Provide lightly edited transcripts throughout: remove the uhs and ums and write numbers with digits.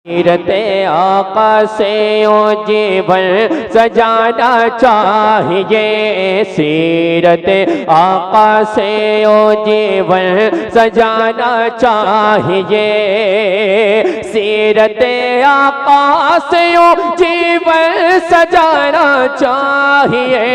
सीरते आका से ओ जीवन सजाना चाहिए। सीरते आका से ओ जीवन सजाना चाहिए। सीरते आका से ओ जीवन सजाना चाहिए।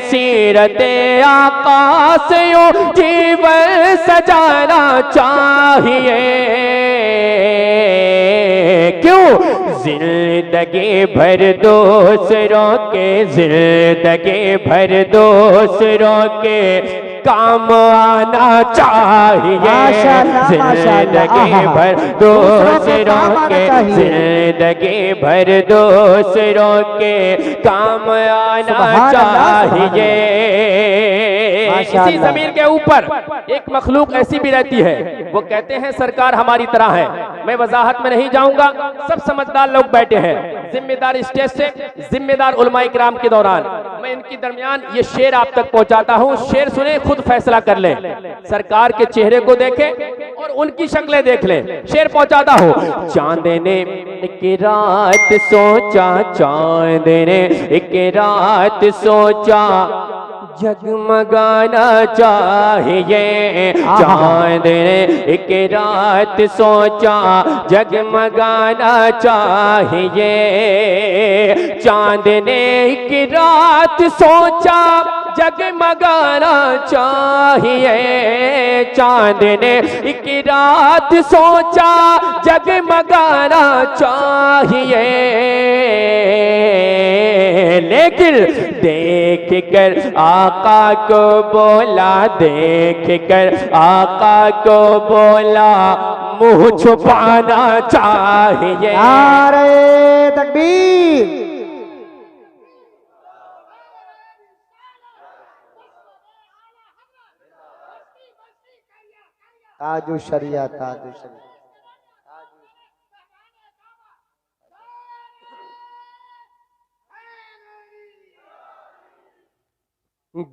सीरते आका से ओ जीवन सजाना चाहिए। क्यों? जिंदगी भर दूसरों के, जिंदगी भर दूसरों के काम आना चाहिए। जिंदगी भर दूसरों के, जिंदगी भर दूसरों के काम आना चाहिए। इसी जमीन के ऊपर एक मखलूक ऐसी भी रहती है, वो कहते हैं सरकार हमारी तरह है। मैं वजाहत में नहीं जाऊंगा, सब समझदार लोग बैठे हैं। जिम्मेदार स्टेज से जिम्मेदार उलमाए किराम के दौरान मैं इनके दरमियान ये शेर आप तक पहुंचाता हूं। शेर सुने, खुद फैसला कर ले। सरकार के चेहरे को देखें और उनकी शक्लें देख ले। शेर पहुंचाता हूं। चांद ने एक रात सोचा, चांद ने एक रात सोचा जगमगाना चाहिए। चांद ने एक रात सोचा जगमगाना चाहिए। चांद ने एक रात सोचा जगमगाना चाहिए। चांद ने एक रात सोचा जगमगाना चाहिए। लेकिन देख कर आका को बोला, देख कर आका को बोला मुंह छुपाना चाहिए। नारे तकबीर। ताजु शरिया, ताजु शरिया।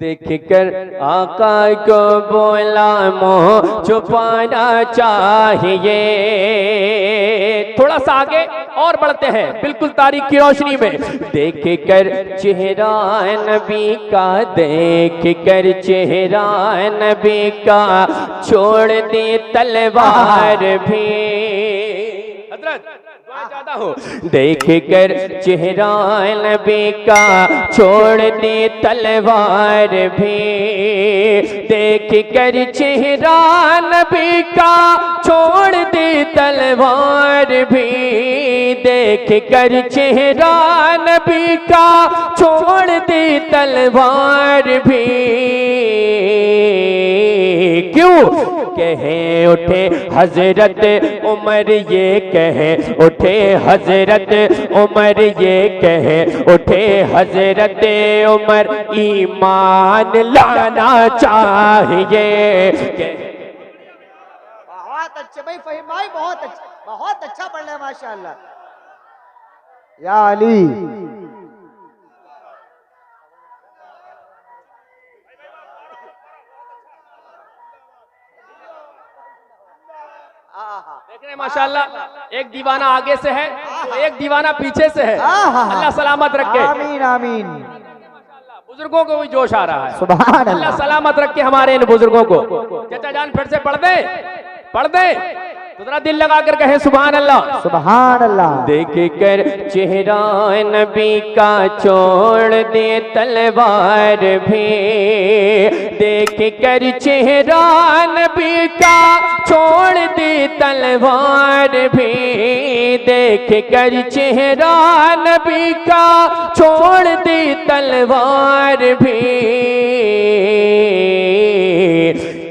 देख कर आका को बोला मुंह छुपाना चाहिए। थोड़ा सा आगे और बढ़ते हैं, बिल्कुल तारीख की रोशनी में। देख कर चेहरा नबी का, देख कर चेहरा नबी का छोड़ दी तलवार भी। हजरत चाहता हूँ। देख कर चेहरा नबी का छोड़ दी तलवार भी। देख कर चेहरा नबी का छोड़ दी तलवार भी। देख कर चेहरा नबी का छोड़ दी तलवार भी। क्यों? कहे उठे हजरत उमर, ये कहे उठे हजरत उमर, ये कहे उठे हजरत उमर ईमान लाना चाहिए। बहुत अच्छे भाई, फहीम भाई बहुत अच्छा पढ़ रहे हैं माशाअल्लाह। या अली देख रहे हैं माशाअल्लाह, एक दीवाना आगे से है तो एक दीवाना पीछे से है। अल्लाह सलामत रखे। आमीन आमीन। बुजुर्गों को भी जोश आ रहा है। सुभान अल्लाह। अल्लाह सलामत रखे हमारे इन बुजुर्गों को। चाचा जान फिर से पढ़ दे, पढ़ दे तो जरा दिल लगा कर कहे सुभान अल्लाह, सुभान अल्लाह। देख कर चेहरा नबी का छोड़ दे तलवार भी। देख कर चेहरा नबी का छोड़ दे तलवार भी। देख कर चेहरा नबी का छोड़ दे तलवार भी।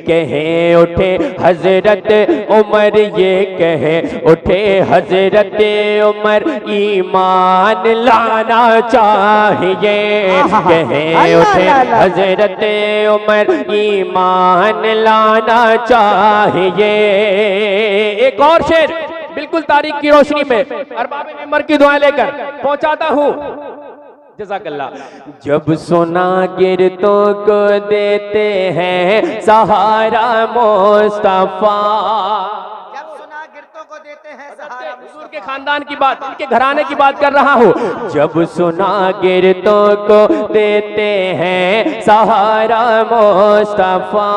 कहे उठे हजरत उमर, ये कहे उठे हजरत उमर ईमान लाना चाहिए। कहे उठे हजरत उमर ईमान लाना चाहिए। एक और शेर बिल्कुल तारीख की रोशनी में अरबाब मेंबर की दुआएं लेकर पहुंचाता हूं। जज़ाकल्लाह। जब सोना गिरतों को देते हैं सहारा मुस्तफा, जब सोना गिरतों को देते हैं सहारा हुजूर के खानदान की बात, इनके घराने की बात कर रहा हूँ। जब सुना गिरतों को देते हैं सहारा मुस्तफा,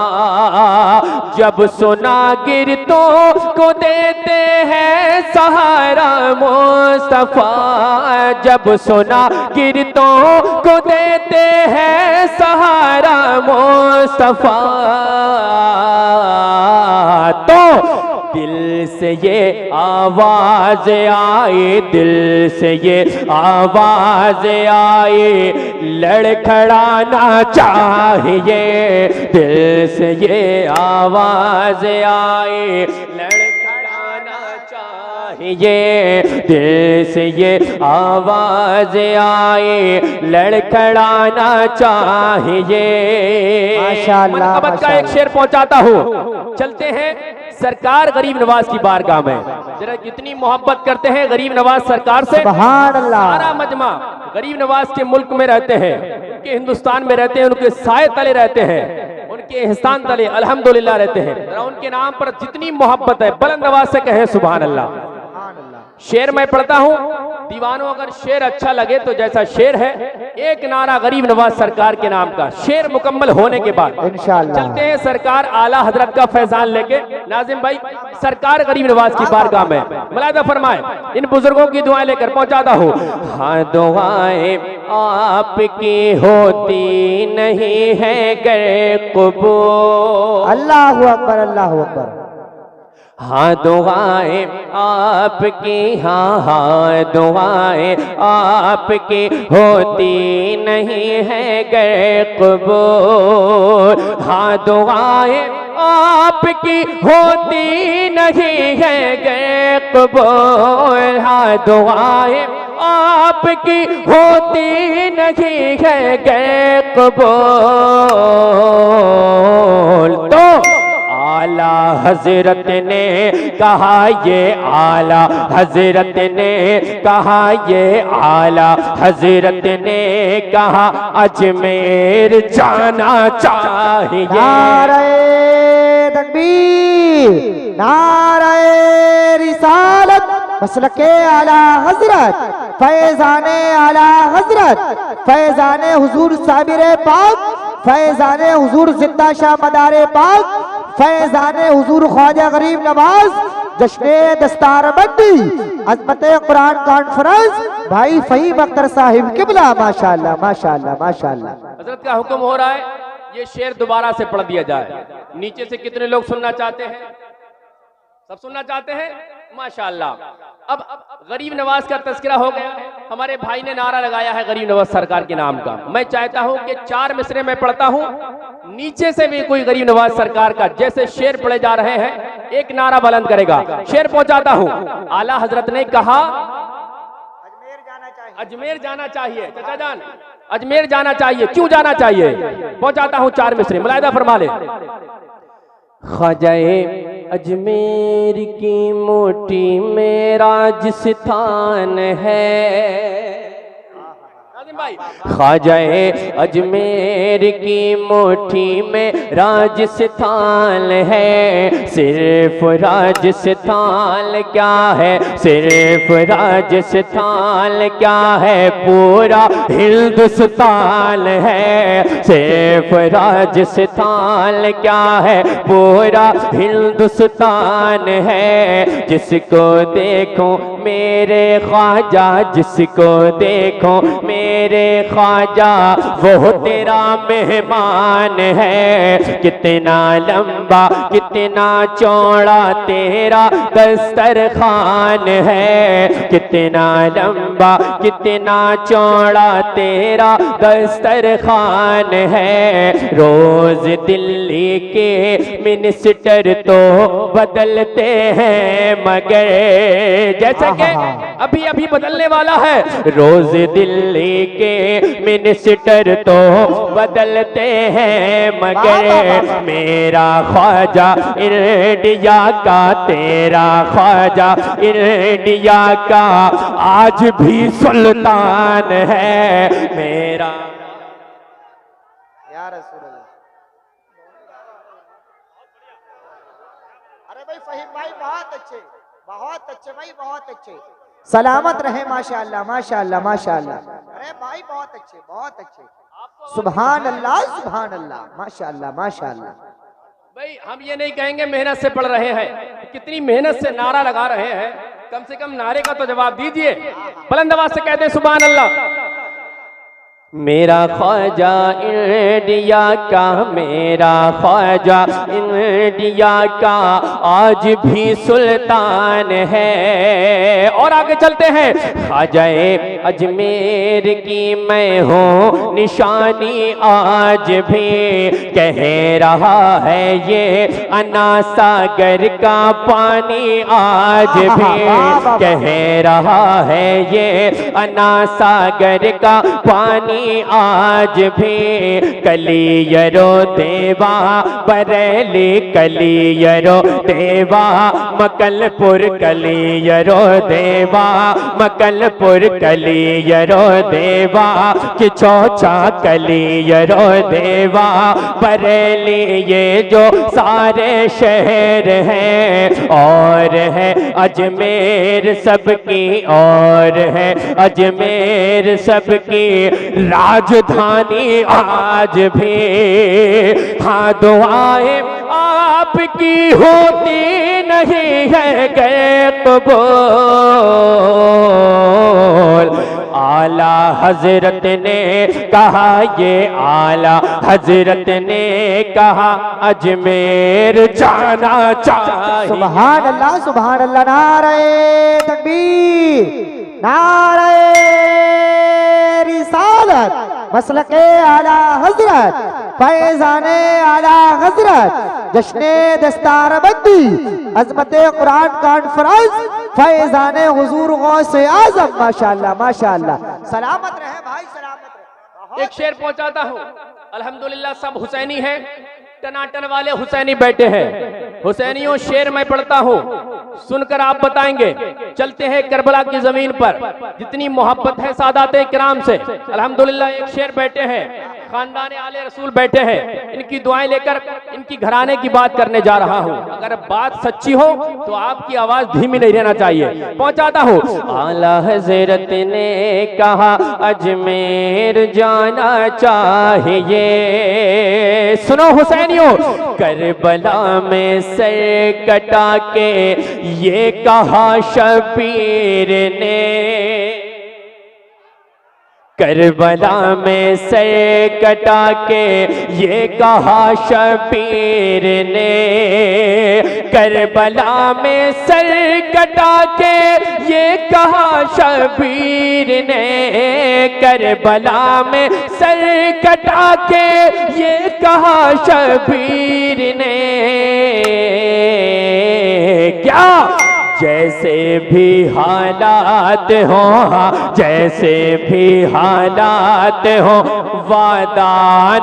जब सुना गिरतों को देते हैं सहारा मुस्तफा, जब सुना गिरतों को देते हैं सहारा मुस्तफा, तो दिल से ये आवाज आए, दिल से ये आवाज आए, लड़खड़ाना चाहिए, दिल से ये आवाज आए, लड़खड़ाना चाहिए, दिल से ये आवाज आए, लड़खड़ाना चाहिए। माशाअल्लाह, मनकबत का एक शेर पहुंचाता हूँ। चलते हैं सरकार गरीब नवाज की बारगाह में, जरा कितनी मोहब्बत करते हैं गरीब नवाज सरकार से। सुभान अल्लाह। सारा मजमा गरीब नवाज के मुल्क में रहते हैं, उनके हिंदुस्तान में रहते हैं, उनके साए तले रहते हैं, उनके एहसान तले अल्हम्दुलिल्लाह रहते हैं। जरा उनके नाम पर जितनी मोहब्बत है बुलंद आवाज से कहें सुभान अल्लाह। शेर मैं पढ़ता हूँ, दीवानों अगर शेर अच्छा लगे तो जैसा शेर है, एक नारा गरीब नवाज सरकार के नाम का। शेर मुकम्मल होने के बाद इंशाअल्लाह चलते हैं सरकार आला हजरत का फैजान लेके। नाजिम भाई सरकार गरीब नवाज की बारगाह में मुलाहिदा फरमाए, इन बुजुर्गों की दुआएं लेकर पहुंचाता हूँ। हाँ दुआएं आपकी होती नहीं है गर कबूल, अल्लाहु अकबर, अल्लाहु अकबर। हाँ दुआएं आपकी, हाँ दुआएं आपकी होती नहीं है गर कबूल, हाँ दुआएं आपकी होती नहीं है गर कबूल, हाँ दुआएं आपकी होती नहीं है गर कबूल। तो आला हजरत ने कहा, ये आला हजरत ने कहा, ये आला हजरत ने कहा, अजमेर जाना चाहिए। नारे तकबीर, नारे रिसालत, मसलके आला हजरत, फैजाने आला हजरत, फैजाने हुजूर साबिरे पाक, फैजाने हुजूर जिंदा शाह मदारे पाक, फैजाने हुजूर ख्वाजा गरीब नवाज, जश्ने दस्तारबंदी, अज़मत कुरान कॉन्फ्रेंस, भाई फहीम अख्तर साहिब किबला। माशाअल्लाह, माशाअल्लाह, माशाअल्लाह। हजरत का हुक्म हो रहा है ये शेर दोबारा से पढ़ दिया जाए। नीचे से कितने लोग सुनना चाहते हैं? सब सुनना चाहते हैं? माशाअल्लाह। अब गरीब नवाज का तस्करा हो गया, हमारे भाई ने नारा लगाया है गरीब नवाज सरकार के नाम का। मैं चाहता हूं कि 4 मिसरे में पढ़ता हूं, नीचे से भी कोई गरीब नवाज सरकार का जैसे शेर पढ़े जा रहे हैं एक नारा बुलंद करेगा। शेर पहुंचाता हूं। आला हजरत ने कहा अजमेर जाना चाहिए, अजमेर जाना चाहिए। चाचा जान अजमेर जाना चाहिए, क्यों जाना चाहिए? पहुंचाता हूं 4 मिसरे, मुलाहिदा फरमा ले। ख्वाजाए अजमेर की मोटी में राजस्थान है, ख्वाजाए अजमेर की मोटी में राजस्थान है। सिर्फ राजस्थान क्या है, सिर्फ राजस्थान क्या है, पूरा हिंदुस्तान है। सिर्फ राजस्थान क्या है, पूरा हिंदुस्तान है। जिसको देखो मेरे ख्वाजा, जिसको देखो मेरे ख्वाजा, वो तेरा मेहमान है। कितना लंबा कितना चौड़ा तेरा दस्तरखान है, कितना लंबा कितना चौड़ा तेरा दस्तरखान है। रोज दिल्ली के मिनिस्टर तो बदलते हैं, मगर जैसे कि अभी अभी बदलने वाला है। रोज दिल्ली के मिनिस्टर तो बदलते हैं, मगर मेरा ख्वाजा इंडिया का, तेरा ख्वाजा इंडिया का आज भी सुल्तान है। मेरा या रसूल अल्लाह। अरे भाई फहीम भाई बहुत अच्छे, बहुत अच्छे भाई, बहुत अच्छे। सलामत रहे माशाअल्लाह माशाअल्लाह माशाअल्लाह। अरे भाई बहुत अच्छे बहुत अच्छे। सुभान अल्लाह माशाअल्लाह माशाअल्लाह। भाई हम ये नहीं कहेंगे मेहनत से पढ़ रहे हैं, कितनी मेहनत से नारा लगा रहे हैं, कम से कम नारे का तो जवाब दीजिए। बुलंद आवाज से कहते हैं सुभान अल्लाह। मेरा ख्वाजा इंडिया का, मेरा ख्वाजा इंडिया का आज भी सुल्तान है। और आगे चलते हैं। ख्वाजाए अजमेर की मैं हूँ निशानी आज भी, कह रहा है ये अन्ना सागर का पानी आज भी, कह रहा है ये अन्ना सागर का पानी आज भी। कलियरो देवा बरेली, कलियरो देवा मकलपुर, कलियरो देवा मकलपुर, कलियरो देवा कि चौचा कलियरो देवा बरेली, ये जो सारे शहर हैं। और है अजमेर सबकी, और है अजमेर सबकी राजधानी आज भी। हाँ दुआएं आपकी होती नहीं है गए तो बोल। आला हजरत ने कहा, ये आला हजरत ने कहा अजमेर जाना चाहिए। सुभान अल्लाह नारे तकबीर, नारे रिसालत, मसलके आला हजरत, फैजाने आला हजरत, जश्ने दस्तारबंदी, अजमते कुरान कॉन्फ्रेंस, फैजाने हुजूर गौसे आजम। माशाअल्लाह माशाअल्लाह। सलामत रहे भाई, सलामत रहे। एक शेर पहुंचाता हूँ। अल्हम्दुलिल्लाह सब हुसैनी हैं, टनाटन वाले हुसैनी बैठे हैं। हुसैनियों शेर मैं पढ़ता हूँ, सुनकर आप बताएंगे। चलते हैं करबला की जमीन पर, जितनी मोहब्बत है सादाते किराम से। अल्हम्दुलिल्लाह एक शेर बैठे हैं, खानदान आले रसूल बैठे हैं, इनकी दुआएं लेकर इनकी घराने की बात करने जा रहा हूँ। अगर बात सच्ची हो तो आपकी आवाज धीमी नहीं रहना चाहिए। पहुंचाता हूँ। आला हजरत ने कहा अजमेर जाना चाहिए। सुनो हुसैनियों, करबला में सर कटा के ये कहा शबीर ने, करबला में सर कटा के ये कहा शबीर ने, करबला में सर कटा के ये कहा शबीर ने, करबला में सर कटा के ये कहा शबीर ने। क्या जैसे भी हालात हो, जैसे भी हालात हो, वादा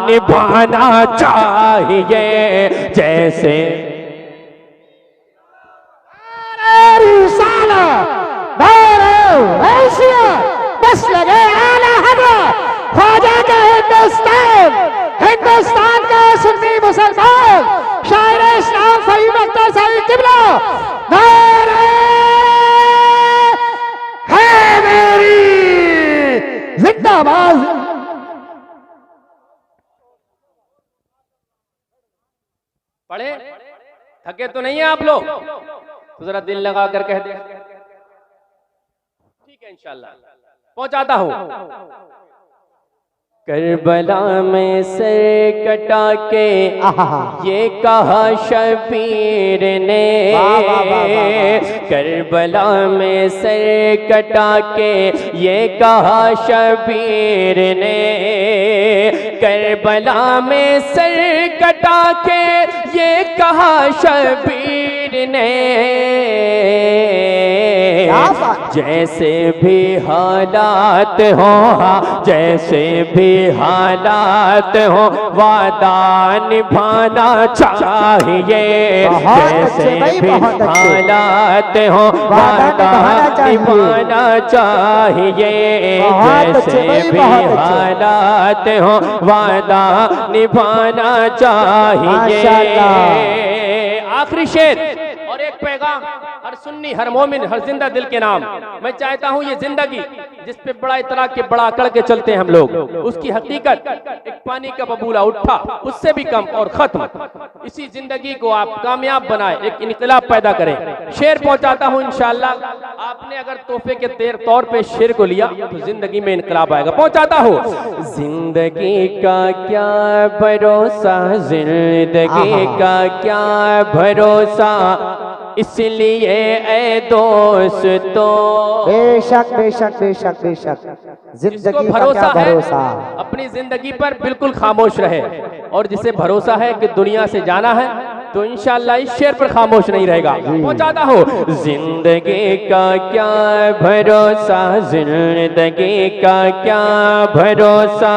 निभाना चाहिए। जैसे बस लगे आला हजरत ख्वाजा का हिंदुस्तान, हिंदुस्तान का सुन्नी मुसलमान, शायर इस्लाम फहीम अख्तर साहिब किबला, नारे है मेरी जिंदाबाद। पढ़े थके तो नहीं है आप लोग? तो जरा दिल लगा कर कह दे। ठीक है इंशाल्लाह। पहुंचाता हूं। करबला में सर कटा के ये कहा शबीर ने, करबला में सर कटा के ये कहा शबीर ने, करबला में सर कटा के ये कहा शबीर ने। जैसे भी हालात हो, जैसे भी हालात हो, वादा निभाना चाहिए। जैसे भी हालात हो, वादा निभाना चाहिए। जैसे भी हालात हो, वादा निभाना चाहिए। आखिरी शेर और एक पैगाम हर सुन्नी, हर मोमिन, हर जिंदा दिल के नाम। मैं चाहता हूँ ये जिंदगी जिस पे बड़ा इतरा के बड़ा अकड़ के चलते हैं हम लोग, उसकी हकीकत एक पानी का बबूला उठा, उससे भी कम और खत्म। इसी जिंदगी को आप कामयाब बनाए, एक इनकलाब पैदा करें। शेर पहुंचाता हूँ इंशाअल्लाह। आपने अगर तोहफे के तौर पे शेर को लिया तो जिंदगी में इनकलाब आएगा। पहुंचाता हूँ। जिंदगी का क्या भरोसा, जिंदगी का क्या भरोसा, इसलिए ए दोस्तों। बेशक बेशक बेशक बेशक, जिंदगी का भरोसा क्या भरोसा है अपनी जिंदगी पर बिल्कुल खामोश रहे, और जिसे भरोसा है कि दुनिया से जाना है तो इंशाअल्लाह इस शेर पर खामोश नहीं रहेगा। पहुंचाता हो। जिंदगी का क्या भरोसा, जिंदगी का क्या भरोसा,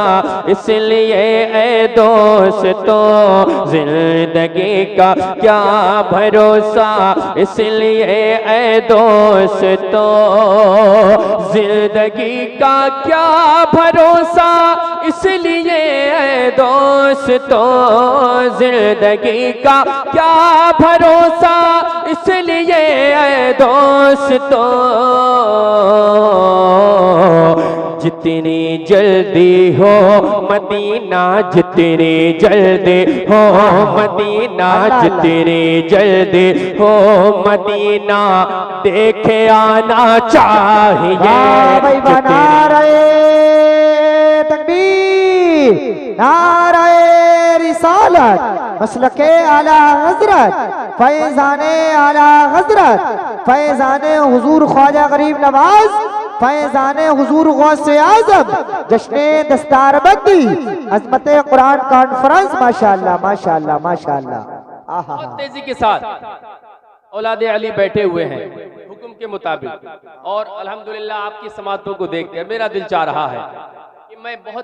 इसलिए ए दोस्तों। जिंदगी का क्या भरोसा, इसलिए ए दोस्तों। जिंदगी का क्या भरोसा, इसलिए ए दोस्तों। जिंदगी का क्या भरोसा, इसलिए ए दोस्तों। जितनी जल्दी हो मदीना, जितनी जल्दी हो मदीना, जितनी जल्दी हो मदीना, देखे आना चाहिए। भाई नारे तकबीर, नारे रिसालत, मसलके आला हजरत, फैजाने आला हजरत, फैजाने हुजूर ख्वाजा गरीब नवाज, फैजाने हुजूर गौसे आजम, जश्ने दस्तारबंदी, अजमत कुरान कॉन्फ्रेंस। माशाअल्लाह माशाअल्लाह माशाअल्लाह। बहुत तेजी के साथ औलादे अली बैठे हुए हैं हुक्म के मुताबिक, और अल्हम्दुलिल्लाह आपकी समातों को देखकर मेरा दिल चाह रहा है कि मैं बहुत